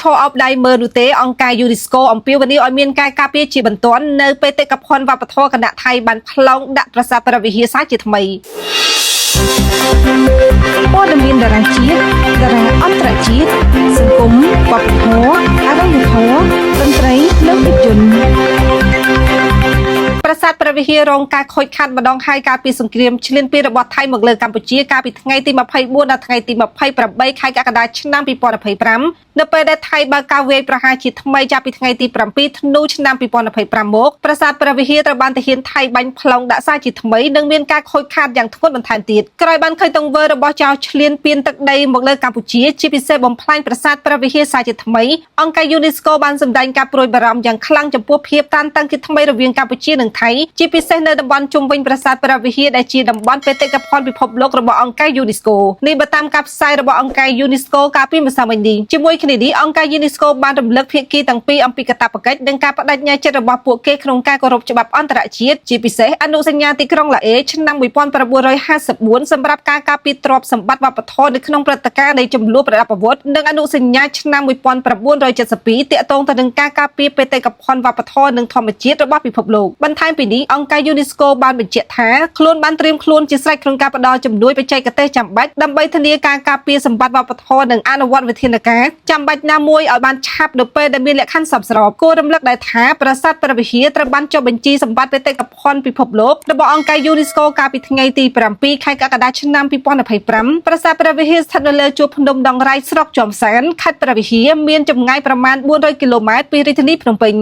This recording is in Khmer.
ឈរអបដៃមើលនោះទេអង្គការ UNESCO អំពាវនាវឲ្យមានការការពារជាបន្ទាន់នៅបេតិកភណ្ឌវប្បធម៌គណៈថៃបានប្លង់ដាក់ប្រាសាទព្រះវិហារសាជាថ្មីព័ត៌មានតារាជាតិតារាអន្តរជាតិសង្គមវប្បធម៌អារម្មណ៍ធម៌តន្ត្រីនិងភាពយន្តប្រាសាទព្រះវិហាររងការខូចខាតម្ដងហើយកាលពីសង្គ្រាមឈ្លានពានរបស់ថៃមកលើកម្ពុជាកាលពីថ្ងៃទី24ដល់ថ្ងៃទី28ខែកក្កដាឆ្នាំ2025នៅពេលដែលថៃបើកការវាយប្រហារជាថ្មីចាប់ពីថ្ងៃទី7ធ្នូឆ្នាំ2025មកប្រាសាទព្រះវិហារត្រូវបានទាហានថៃបាញ់ប្លង់ដាក់សាជាថ្មីនិងមានការខូចខាតយ៉ាងធ្ងន់បន្ថែមទៀតក្រោយបានឃើញទង្វើរបស់ចៅឈ្លានពានទឹកដីមកលើកម្ពុជាជាពិសេសបំផ្លាញប្រាសាទព្រះវិហារសាជាថ្មីអង្គការ UNESCO បានសម្ដែងការព្រួយបារម្ភយ៉ាងខ្លាំងចំពោះភាពតានតឹងជាថ្មីរវាងកម្ពុជានិងថៃជាពិសេសនៅតំបន់ជុំវិញប្រាសាទព្រះវិហារដែលជាតំបន់បេតិកភណ្ឌពិភពលោករបស់អង្គការ UNESCO នេះបើតាមការផ្សាយរបស់អង្គការ UNESCO កាលពីម្សិលមិញនេះជាមួយគ្នានេះអង្គការ UNESCO បានរំលឹកភាគីទាំងពីរអំពីកាតព្វកិច្ចនិងការបដិញ្ញាចិត្តរបស់ពួកគេក្នុងការគោរពច្បាប់អន្តរជាតិជាពិសេសអនុសញ្ញាទីក្រុងឡាអេឆ្នាំ1954សម្រាប់ការការពារទ្រព្យសម្បត្តិវប្បធម៌នៅក្នុងព្រឹត្តិការណ៍នៃចំនួនប្រដាប់អាវុធនិងអនុសញ្ញាឆ្នាំ1972ទាក់ទងទៅនឹងការការពារបេតិកភណ្ឌវប្បធម៌និងធម្មជាតិរបស់ពិភពលោកបន្ថែមពីនេះអង្គការ UNESCO បានបញ្ជាក់ថាខ្លួនបានត្រៀមខ្លួនជាស្រេចក្នុងការផ្តល់ជំនួយបច្ចេកទេសចាំបាច់ដើម្បីធានាការការពារសម្បត្តិវប្បធម៌និងអនុវត្តវិធានការចាំបាច់ណាមួយឲ្យបានឆាប់នៅពេលដែលមានលក្ខខណ្ឌសមស្របគួររំលឹកដែរថាប្រាសាទព្រះវិហារត្រូវបានចុះបញ្ជីសម្បត្តិបេតិកភណ្ឌពិភពលោករបស់អង្គការ UNESCO កាលពីថ្ងៃទី7ខែកក្កដាឆ្នាំ2025ប្រាសាទព្រះវិហារស្ថិតនៅលើជួរភ្នំដងរ៉ៃស្រុកជាំសានខេត្តព្រះវិហារមានចម្ងាយប្រមាណ400គីឡូម៉ែត្រពីរាជធានីភ្នំពេញ